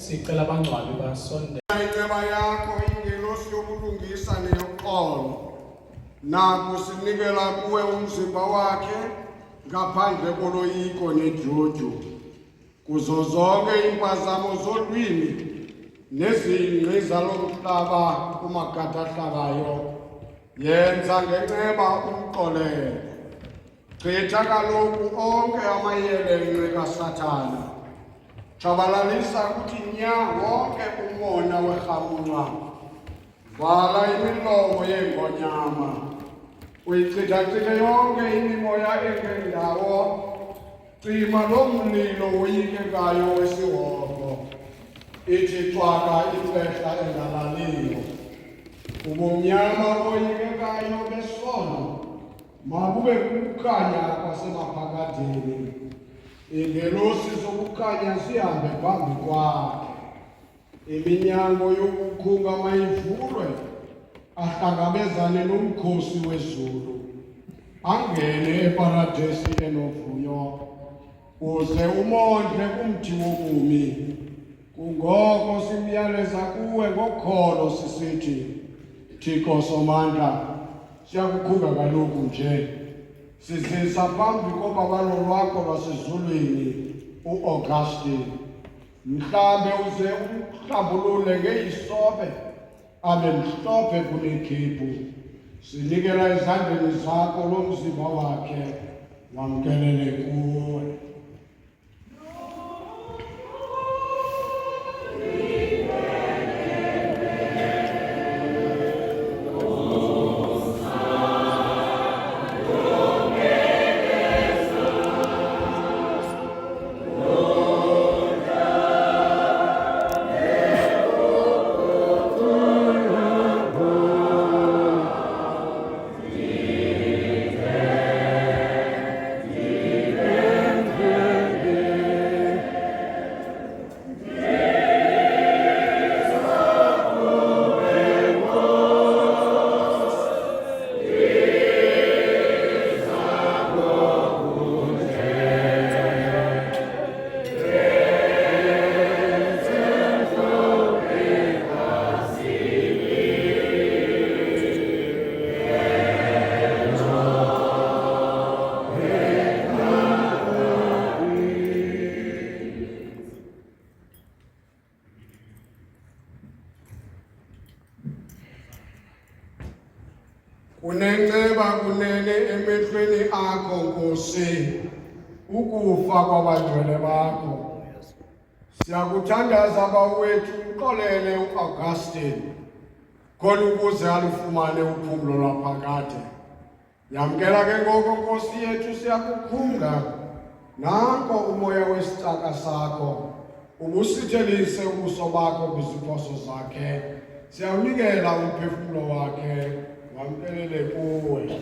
sicela abangcwabi basondele. Inceba yakho ingelosi yokulungisa neyoxolo, naku sinikela kuwe umzimba wakhe ngaphandle koloyiko nejuju, kuzo zonke impazamo zolwimi nezingqi zalomhlaba kumagadahlabayo, yenza ngenceba umxolele. Chitha kaloku onke amayelenqe kaSathana, tshabalalisa kuthi nya wonke umona werhamula, vala imilomo yeengonyama, uyichitha-chithe yonke imimoya engendawo, cima lo mlilo woyikekayo wesihogo, ithi cwaka ifehla engalaliyo. Ubumnyama boyikekayo besono mabube kukukhanya kwasemaphakathini, ingelosi zokukhanya zihambe phambi kwakhe. Iminyango yokukhunga mayivulwe, ahlangabezane nomkhosi wezulu, angene eparadesi enovuyo, uze umondle kumthi wobumi. Kungoko simyaleza kuwe ngokholo sisithi, Thixo Somandla, siyakukhunga kaloku nje, sizisa phambi kobabalo lwakho lwasezulwini uAugustine. Mhlambe uze umhlambulule ngeyisobe, abe mhlophe kunekhephu. Sinikela ezandleni zakho lo mzimba wakhe, wamkelele kuwe. Kunenceba kunene emehlweni akho Nkosi ukufa kwabangcwele bakho. Siyakuthandaza bawethu uxolele uAugustine khona ukuze alufumane uphumlo lwaphakade. Yamkela ke ngoko Nkosi yethu siyakukhunga nanko umoya wesitaka sakho ubusithelise ubuso bakho kwiziphoso zakhe. Siyawunikela umphefumlo wakhe wamkelele kuwe.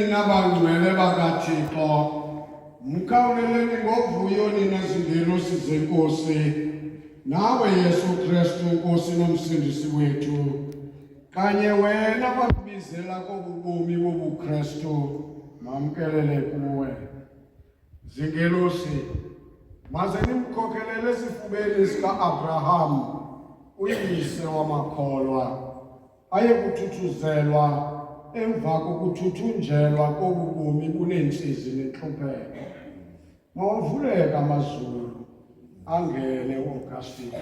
Nabangcwele bakaThixo mkhawuleleni ngovuyo nina zingelosi zenkosi nawe Yesu Kristu Nkosi nomsindisi wethu kanye wena bakubizela kobubomi bobuKristu mamkelele kuwe. Zingelosi maze nimkhokhelele esifubeni sika-Abraham uyise wamakholwa aye kuthuthuzelwa emva kokuthuthunjelwa kobubomi bunentsizi nenhlupheko. Mawavuleka amazulu angene uAugustine.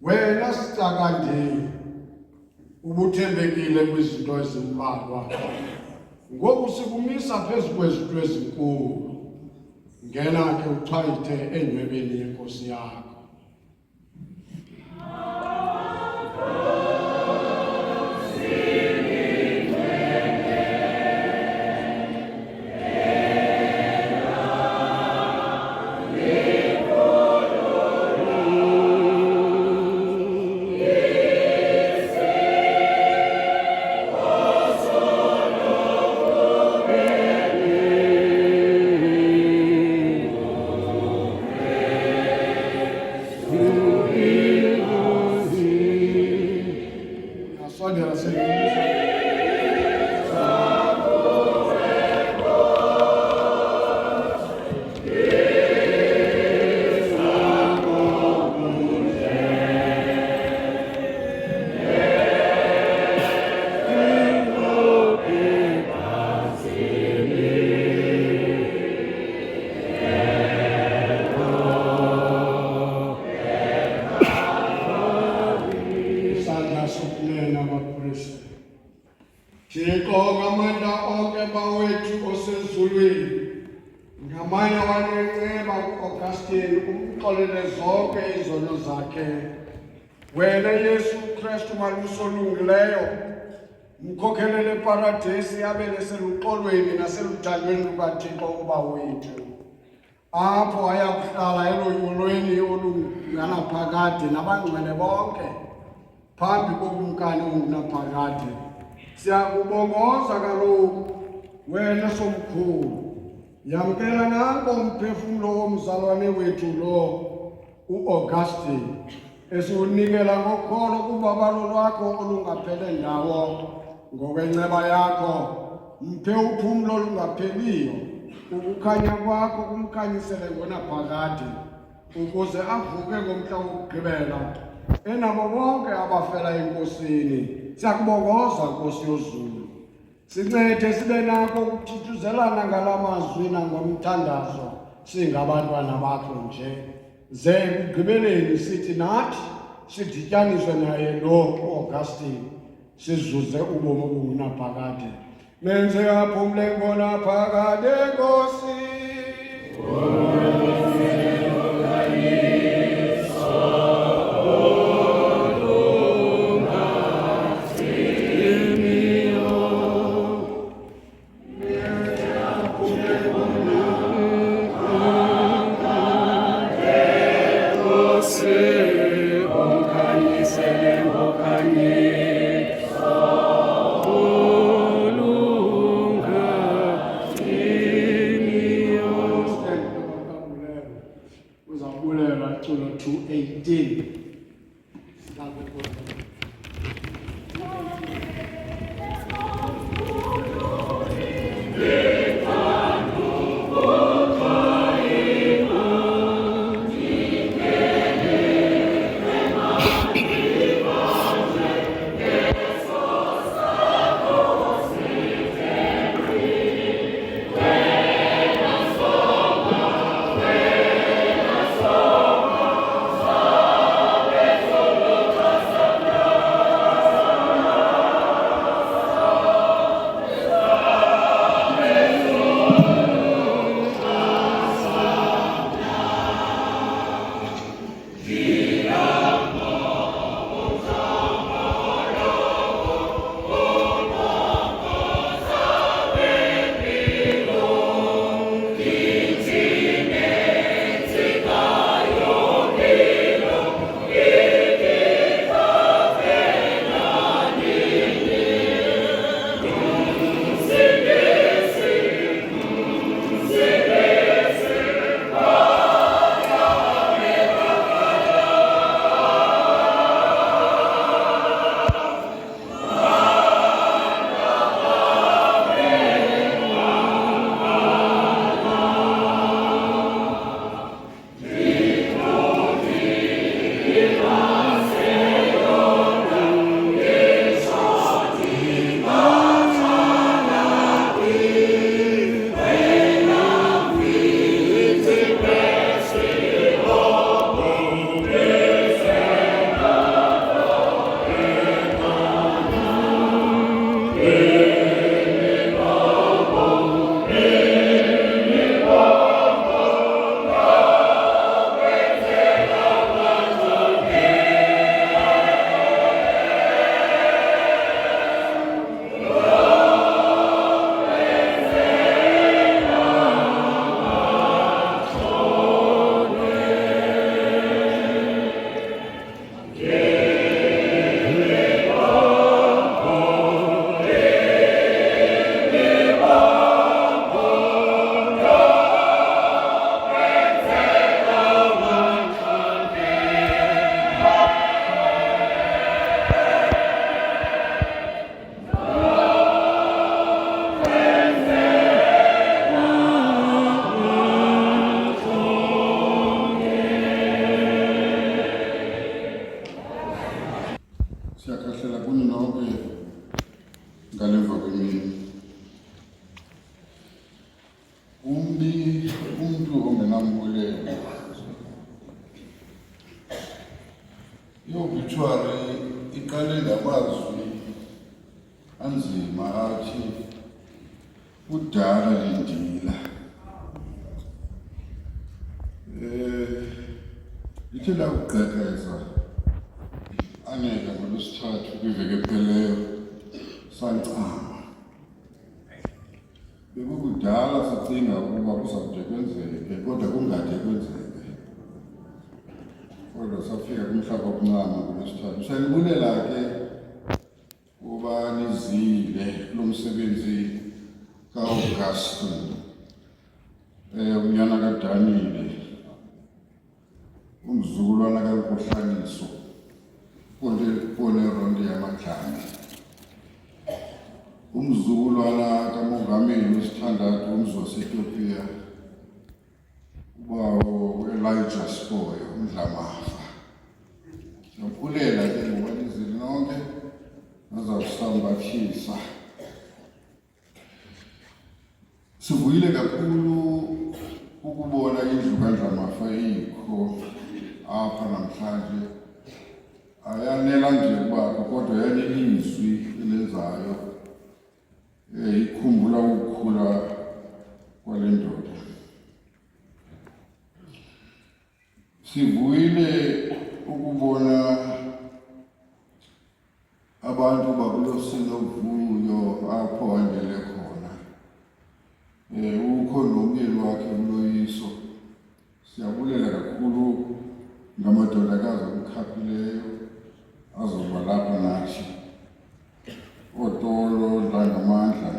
Wena sitakandini ubuthembekile kwizinto ezimbalwa ngoku sikumisa phezu kwezinto ezinkulu. Ngena ke uchayithe enywebeni yenkosi yakho. Thixo ngamandla onke bawethu osezulwini ngamanye wanenceba uAugustine umxolele zonke izono zakhe. Wena Yesu Kristu malusolungileyo mkhokhelele eparadesi abele seluxolweni naseluthandweni lukaThixo uba wethu apho ayakuhlala eloyolweni olunganaphakade nabangcwele bonke phambi kokumkani ongunaphakade. Siyakubongoza kaloku wena somkhulu. Yamkela nanko umphefumlo womzalwane wethu lo uAugustine esiwunikela ngokholo kubabalo lwakho olungaphele ndawo ngokwenceba yakho. Mphe uphumlo olungapheliyo ukukhanya kwakho kumkhanyisele ngona phakade ukuze avuke ngomhla wokugqibela enabo bonke abafela enkosini. Siyakubongoza Nkosi yozulu, sincede sibe nako ukuthithuzelana ngala mazwi nangomthandazo singabantwana bakho nje, ze ekugqibeleni sithi nathi sidityaniswe naye lo Augustine sizuze ubomi obungunaphakade. Menze aphumle ngonaphakade Nkosi. Uzabulela iculo 218. Siyakahlela kuni nonke ngalemva kwemini. Umuntu ongenambulelo i-obituary iqale ngamazwi anzima athi udala lindila. Lithe lakugqekeza aneka ngolwesithathu kwiveki epheleyo sancama. Bekukudala sicinga ukuba kuzawude kwenzeke kodwa kungade kwenzeke. Kodwa safika kumhlaba okuncama ngolwesithathu. Siyalibulela ke kuba nizile kulo msebenzi ka-Augustine unyana kaDanile, umzukulwana kaNkohlaniso Pole Ronde yamahlanje. umzukulwana kamongameli wesithandathu womzi wase-Ethiopia ubawo Elijah Spoyo uMdlamafa. Siyabulela ke ngoba nizile nonke nazawusambathisa. Sivuyile kakhulu ukubona indlu kaNdlamafa ikho apha namhlanje. Ayanela nje kubakho kodwa yanelizwi elenzayo ikhumbula ukukhula kwale ndoda. Sivuyile ukubona abantu bakulosinovuyo apho andele khona. Ukho nomyeni wakhe uLoyiso. Siyabulela kakhulu ngamadodakazi amkhaphileyo azoba lapha nathi. Otolo Dlangamandla,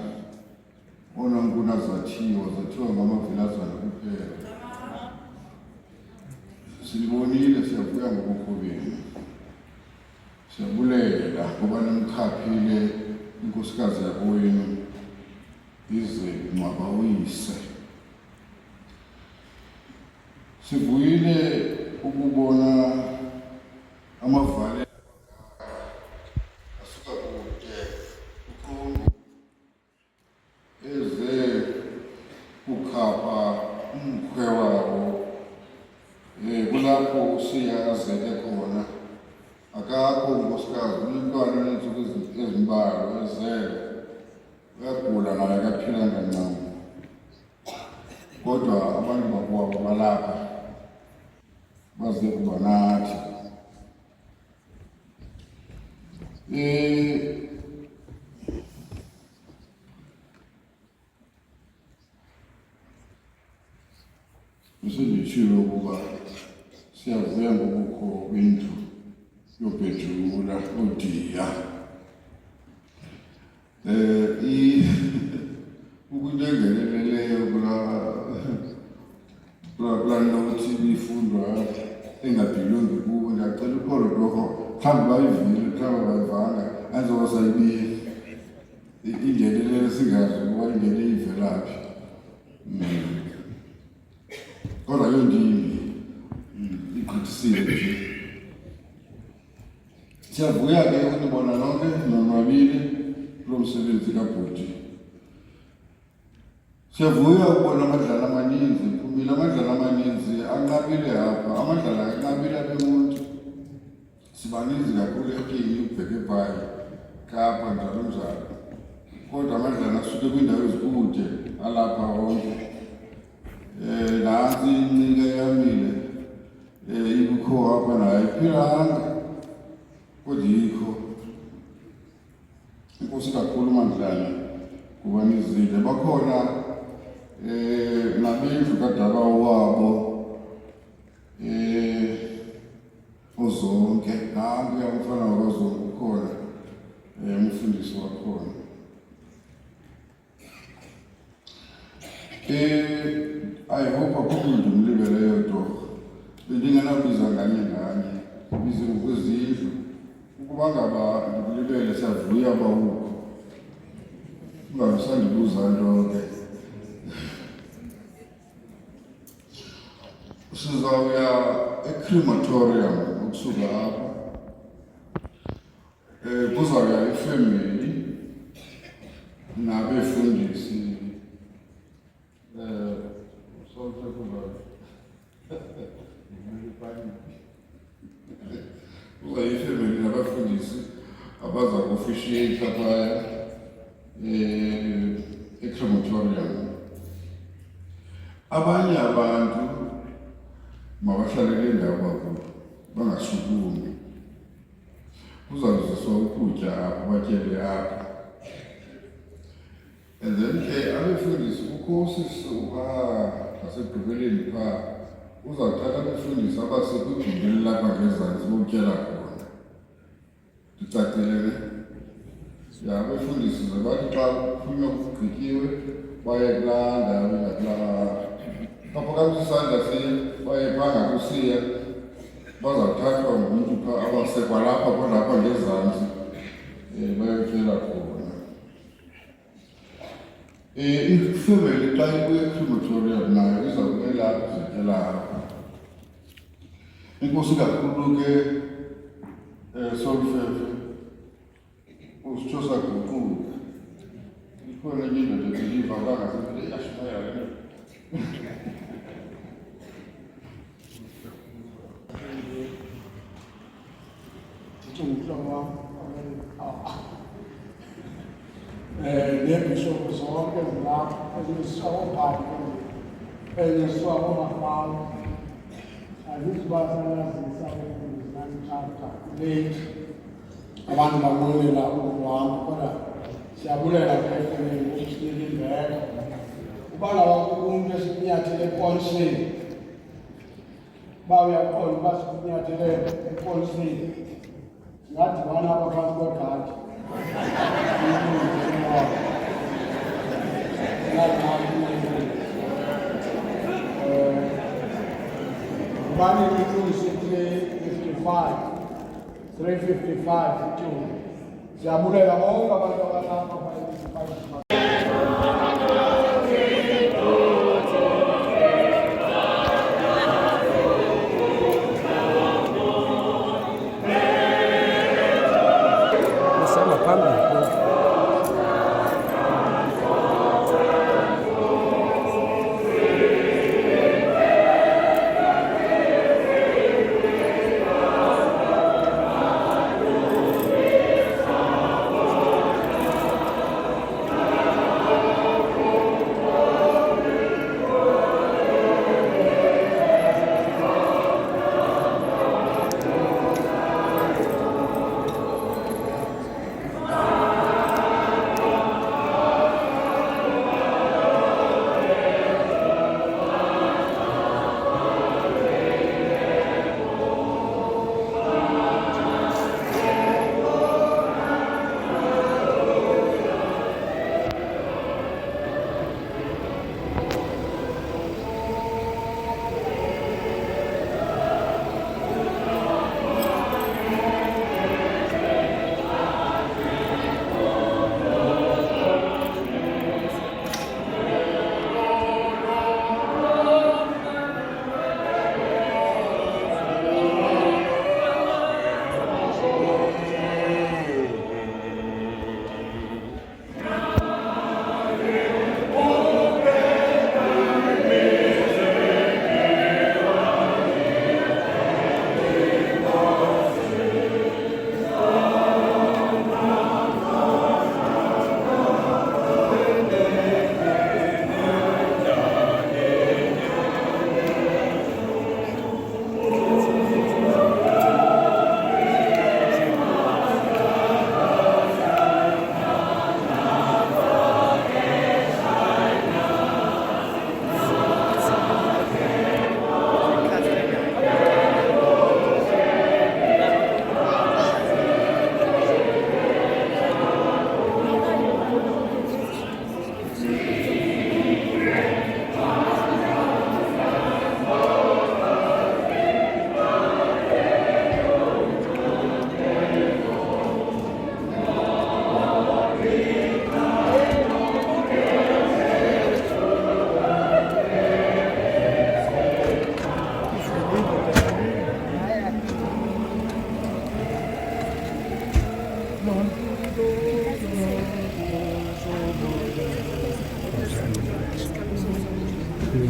oNankuna zathiwa ngamavilazana kuphela. Silibonile, siyavuya ngobukho benu. Siyabulela ngoba nimkhaphile inkosikazi yakwenu ize mwabawise. Sivuyile ukubona amavale asuka kude uqongo eze kukhapha umkhwe wabo kulapho usiya azeke khona. Akakho unkosikazi unomntwana onentsuku ezimbalwa ezele uyagula naye akaphilanga ncam, kodwa abantu bakuwabo balapha baze kuba nathi. Besenditshilo ukuba siyavuya ngobukho bendlu yoBhejula uDiya. Ukunyengeleleyo kulaa nothi ibifundwa engaphilongi kubo. Ndiyacela uPolotoko mhlawumbi bayivile mhlawumbi bayivanga anzoba sayibile ingenelele singazi ukuba ingene ivelaphi. Kodwa yondini igqithisile nje. Siyavuya ke ukunibona nonke nonwabile kulo msebenzi kabhuti. Siyavuya ukubona amadlala amaninzi, phumile amadlala amaninzi anqabile apha. Amadlala anqabile apha eMonti. Sibaninzi kakhulu ePhini, uBhekebhayi, Kapa njalo njalo. Kodwa amadlala asuke kwiindawo ezikude alapha wonke. Nantsi incika yamile ikukho apha nayo ayiphilanga kodwa ikho. Inkosi kakhulu Mandlana kuba nizile. Bakhona nabendlu kadaba wabo uZonke, nankuya umfana wakaZonke ukhona umfundisi wakhona. I hope akukho mntu umlibeleyo torho. Bendingenabiza nganye bize ngokwezindlu. Ukuba ngaba ndikulibele siyavuya uba ukho. Ungabisandibuza nto ke. Sizawuya eCrematorium ukusuka apha. Kuzawuya ifemeli nabefundisi. Kuza ifemeli nabafundisi abaza ku-officiate phaya eCrematorium. Abanye abantu mabahlalele indawo bakubo bangasukumi. Kuzawuziswa ukutya apho batyele apha. And then ke abefundisi kukho usisuka ngasekugqibeleni phaa uzawuthatha abefundisi abase kwigumbi lapha ngezantsi bokutyela khona. Ndicacile ne? Ya abefundisi zabathi xa kuphunywa kugqityiwe baye kulaa ndawo ingakulaa apho kamsisandla baye phaa ngakusiya bazawuthathwa ngumntu phaa abasekwa lapha kodwa apha ngezantsi bayotyela khona. Ifamily xa ibuye crematorium nayo izawumela izityela apha. Inkosi kakhulu ke Solfefe usitsho saguquka. Ikhona enye indoda beliva bangasebile yashaya le. Nebishop zonke zilapha ezisawubhali eziswabo mafana azizibasazisa ukuzanithatha late abantu banqwenela ukuhamba kodwa siyabulela kefemeli ukusinika imbeko uba lawa umuntu esikunyathele epoliseni uba uyaqonda uba sikunyathele epoliseni singadibana apha phantsi kwegadi Bani ilungise 355 ithuba. Siyabulela bonke abantu abalapha phakathi.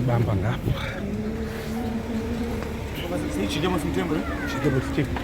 Bamba ngapha. Sijike masimthembu, Sijike masimthembu.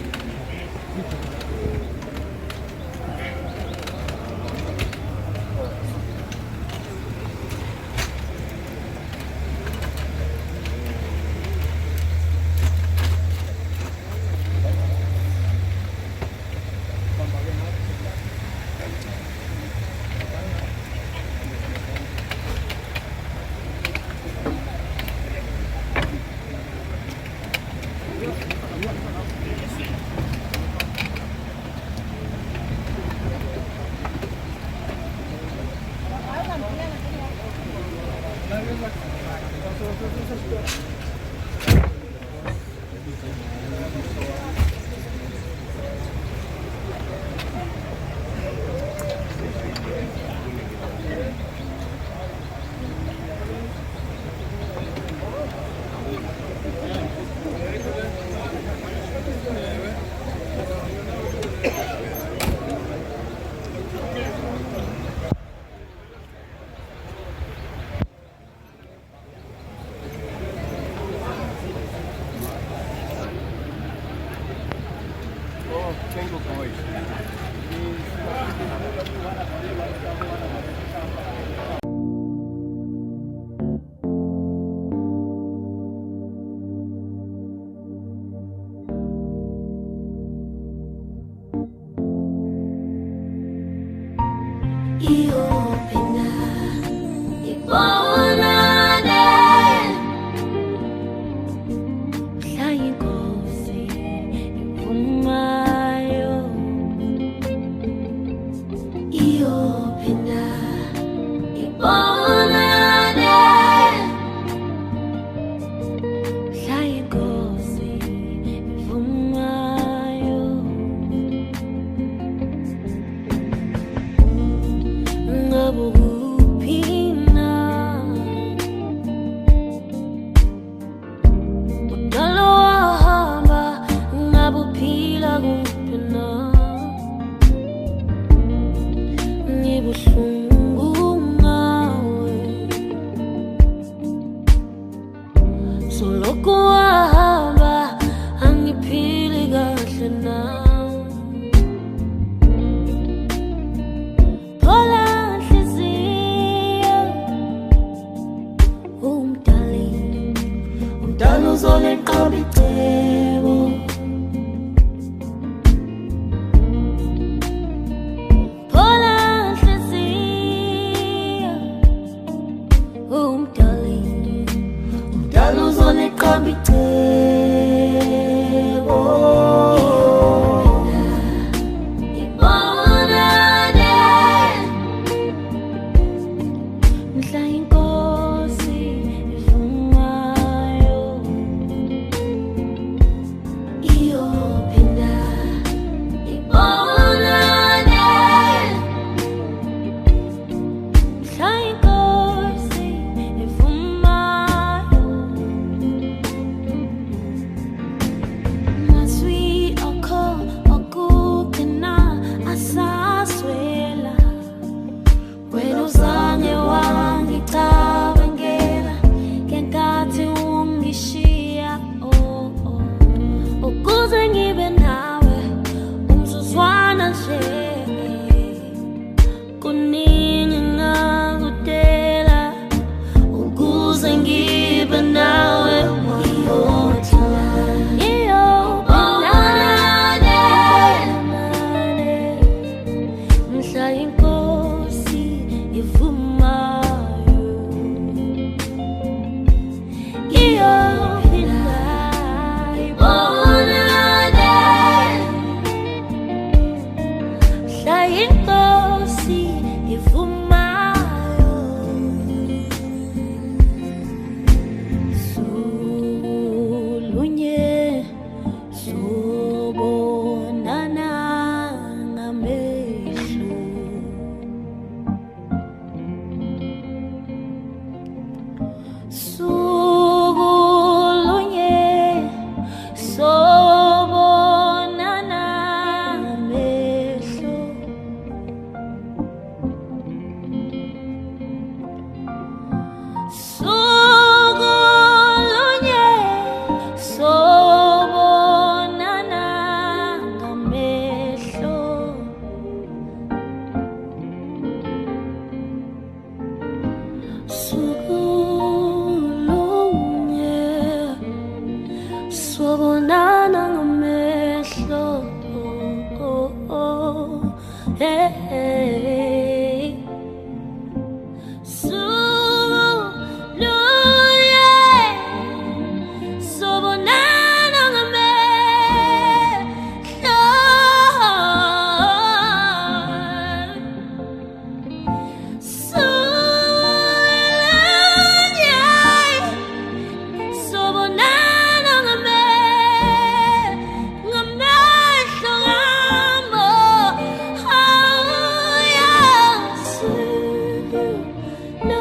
No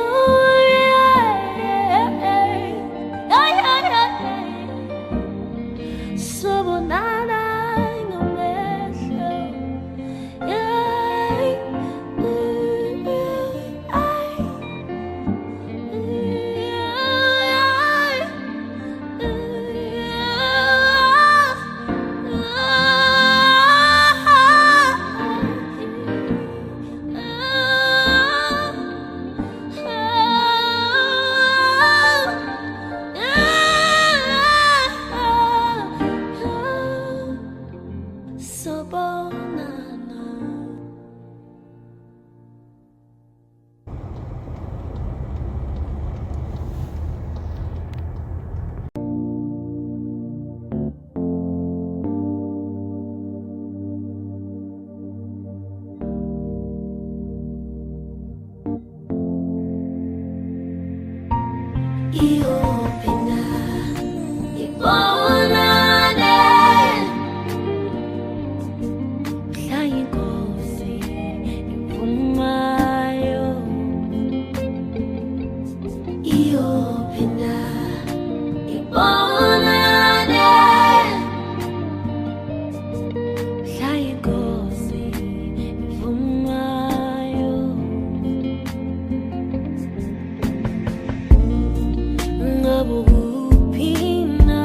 iyophinda ibonane mhla inkosi ivumayo iyophinda ibonane mhla inkosi ivumayo ngabukuphina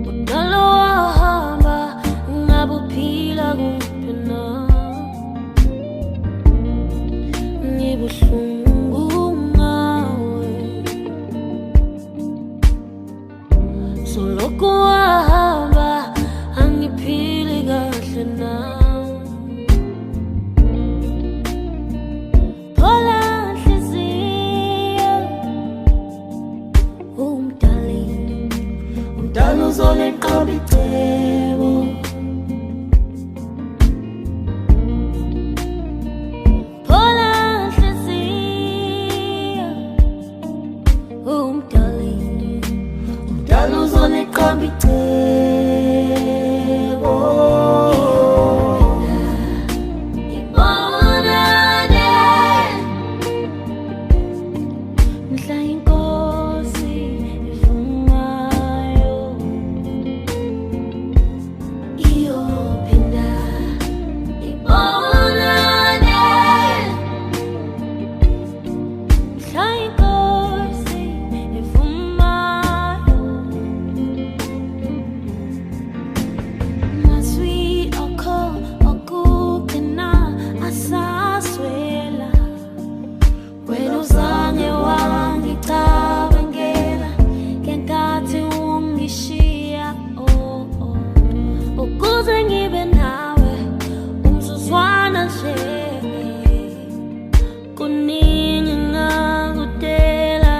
udala wahamba ngabuphila kuphi na ngibuhlungu ngawe soloko wahamba angiphili kahle na phola nhliziyo umdala uzoleqaba icebo phola nhliziyo umdala uzoleqaba icebo ibonane mhla inkosi ivumayo iyophinda ibonane mhla inkosi ivumayo mazwi akho okugcina asaswela wena uzange wangicabangela ngenkathi ungishiya ukuze ngibe nawe umzuzwana nje kuningi ngakudela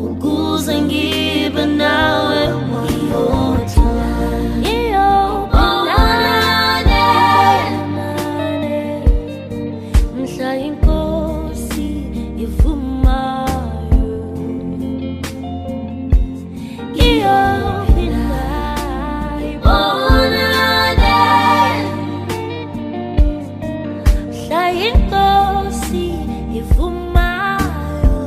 ukuze ngibe nawe mhla inkosi ivumayo iyophinda ibonane mhla inkosi ivumayo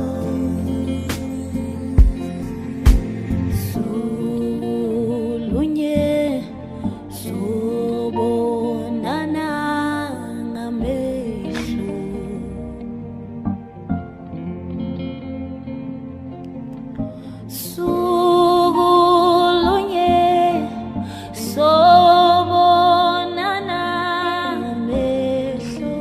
solunye sobonana ngamehlo sukulunye sobonana ngamehlo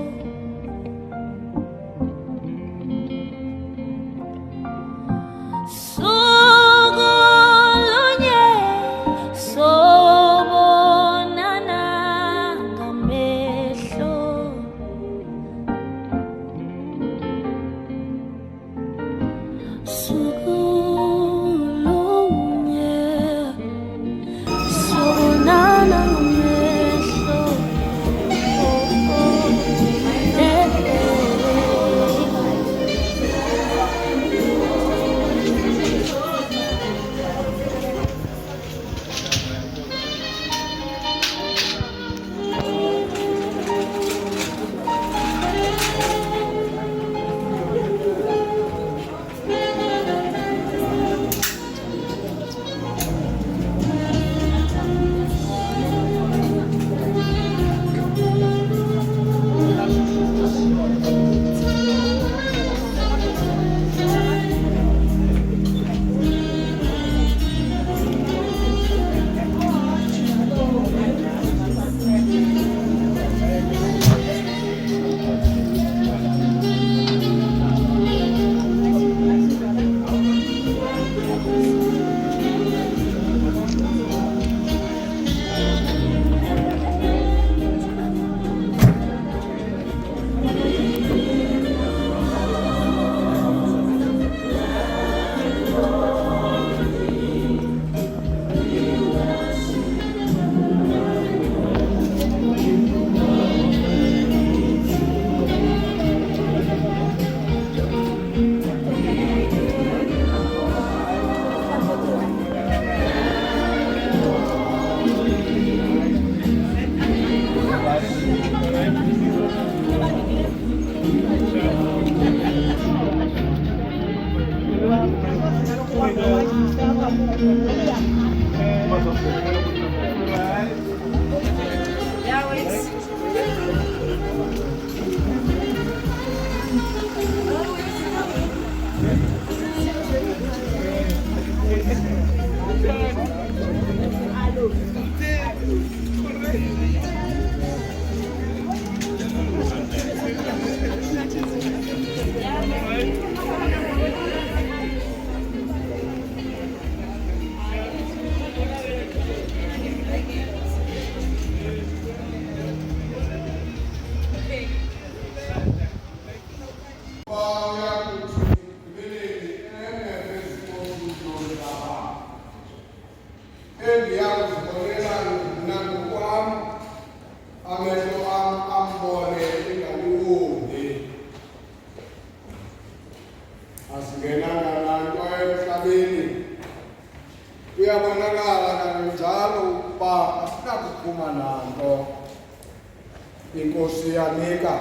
inkosi yanika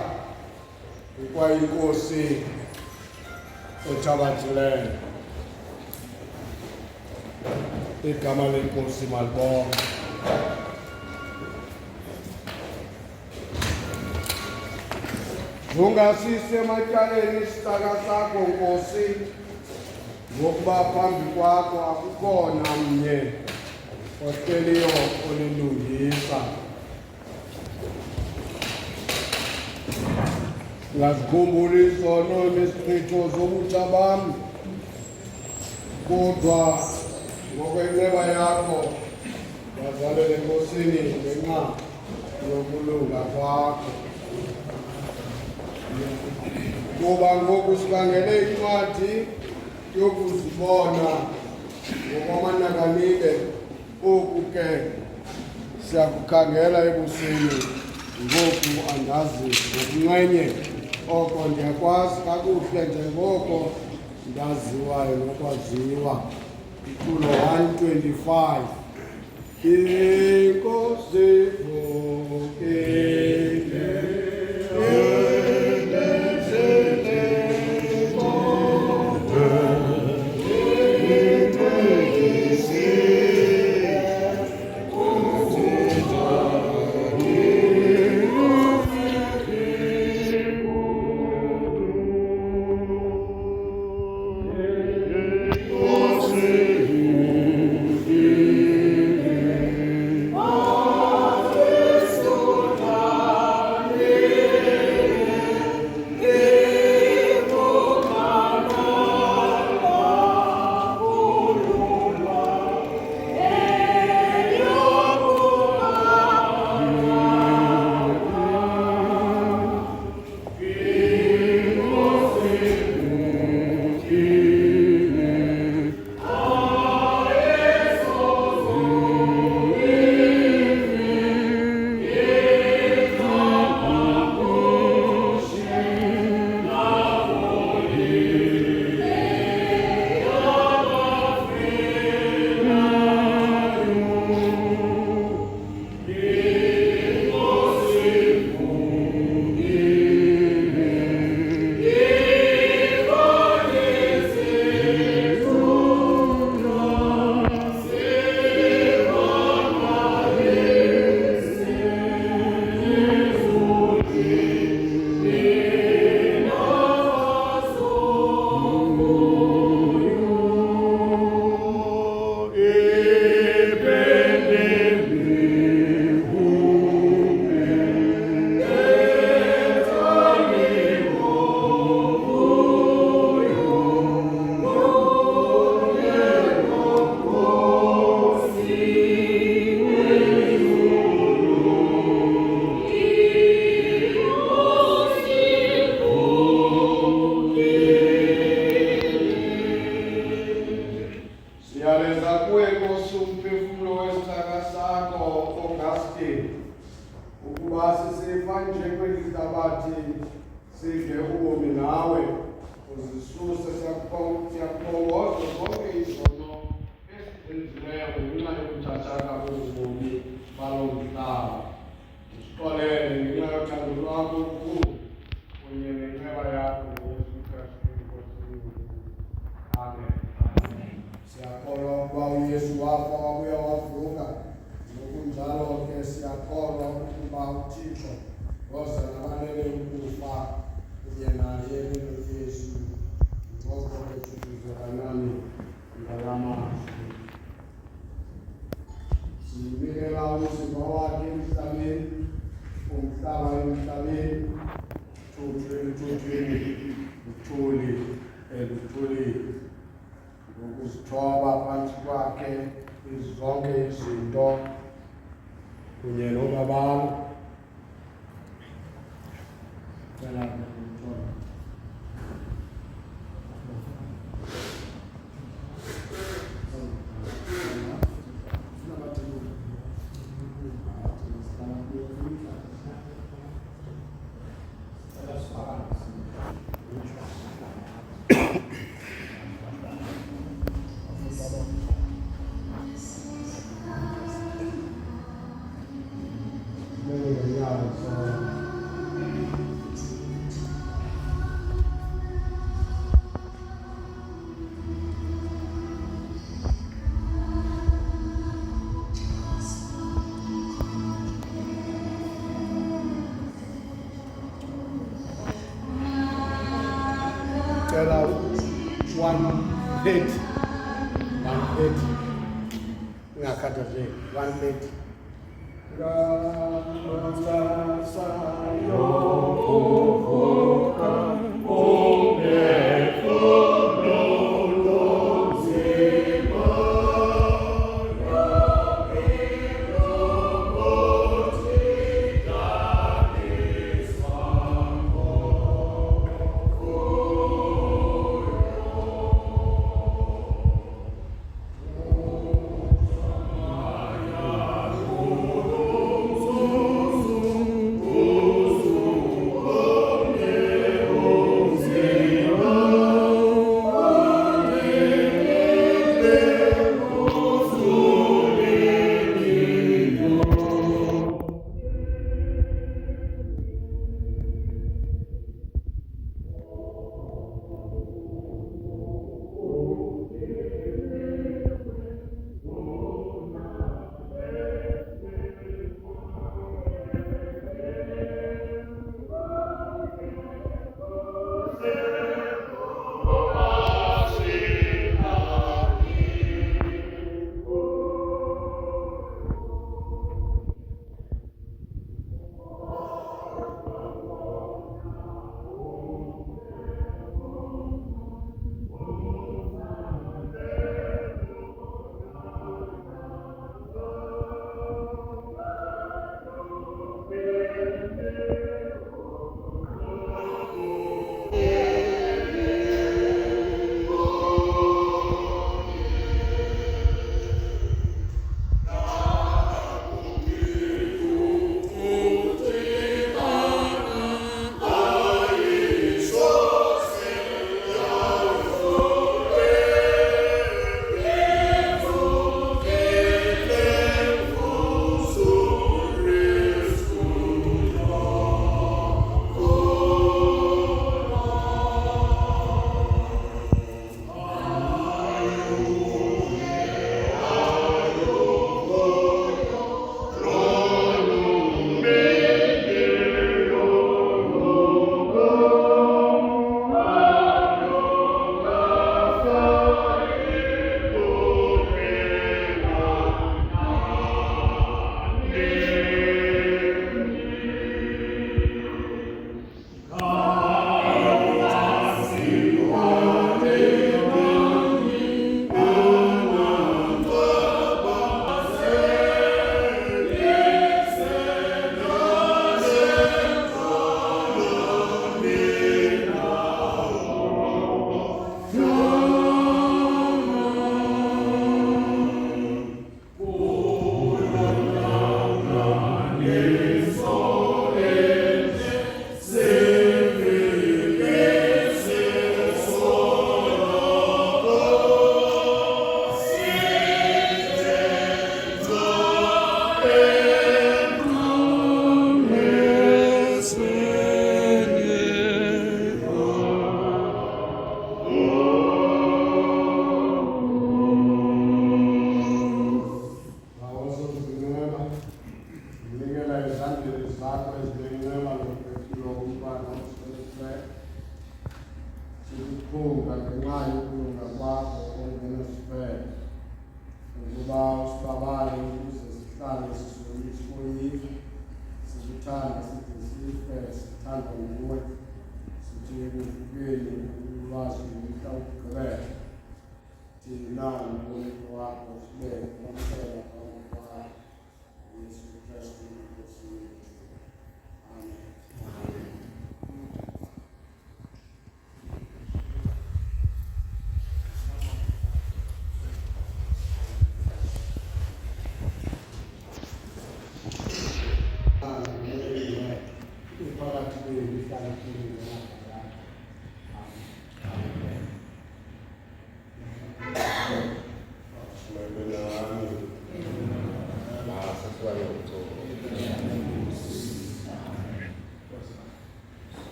ikwayinkosi ethabathileyo. Igama lenkosi malibonke. Ungasise ematyaleni isitaka sakho Nkosi, ngokuba phambi kwakho akukhona mnye ohleliyo olilungisa. Ngazikhumbula izono nesichitho zobutsha bam, kodwa ngokwenceba yakho ndazalele Nkosini ngenxa yokulunga kwakho. Kuba ngoku sikhangele incwadi yokuzibona ngokwamanakanika, oku ke siyakukhangela ebusweni. Ngoku andazi ngokunxenye, oko ndiyakwazi kakuhle njengoko ndaziwayo nokwaziwa. Iculo 125. Inkosi vukile ngokuzithoba phantsi kwakhe zonke izinto kunye nobabalo. Cela 130 ngakhathazeki 130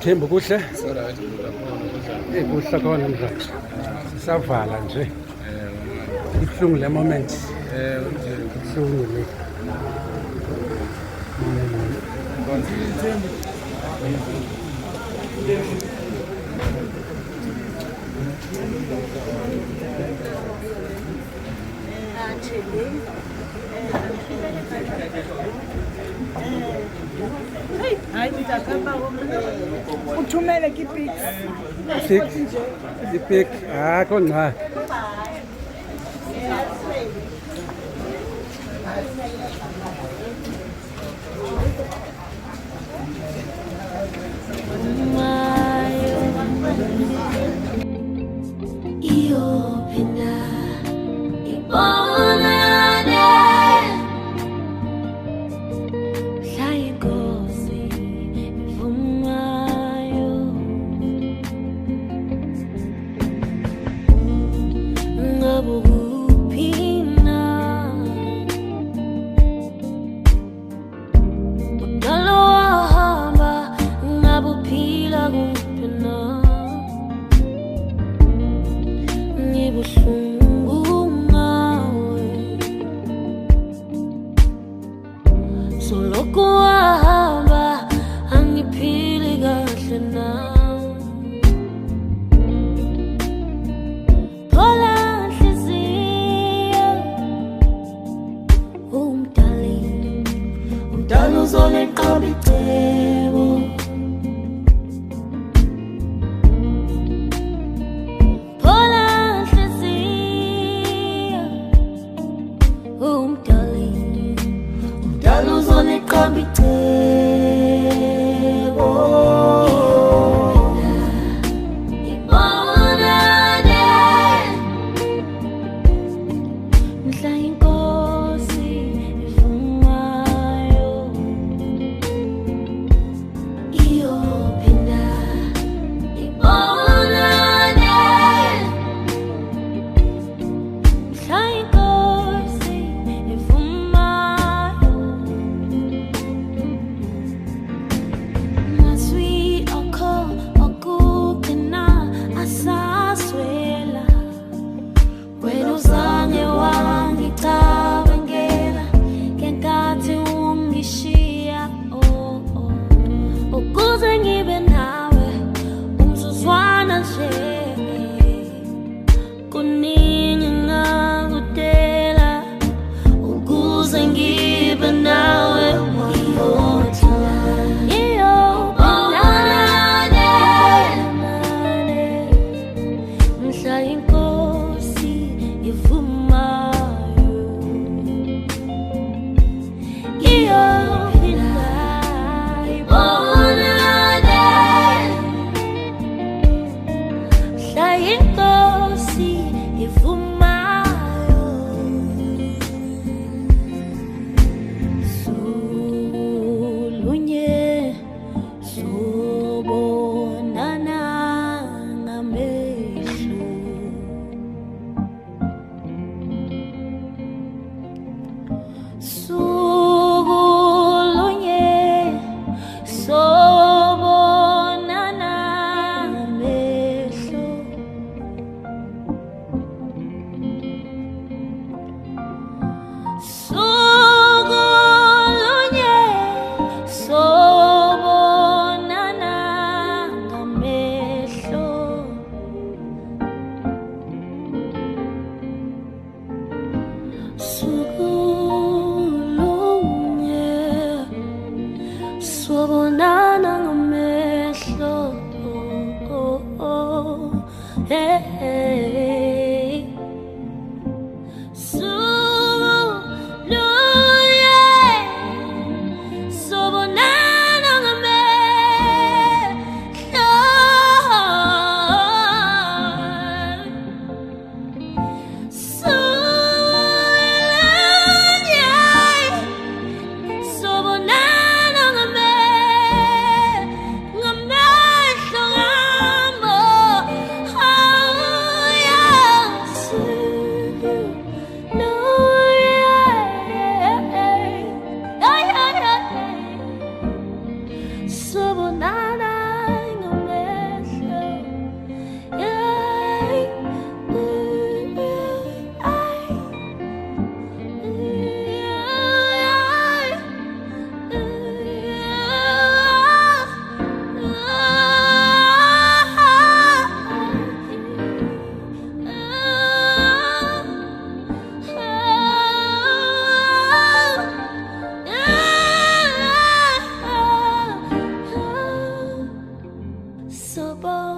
Themba kuhle? Kuhle khona mzansi. Sisavala nje. ibuhlungu le moment ibuhlungu le uthumele kipix ipik kona Iyophinda ibonane mhla inkosi ivumayo ngabe kuphi na udala wahamba ngabe uphila kuphi na ngibuhlungu ngawe soloko wahamba angiphili kahle na phola nhliziyo umdala uzoleqaba icebo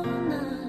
khona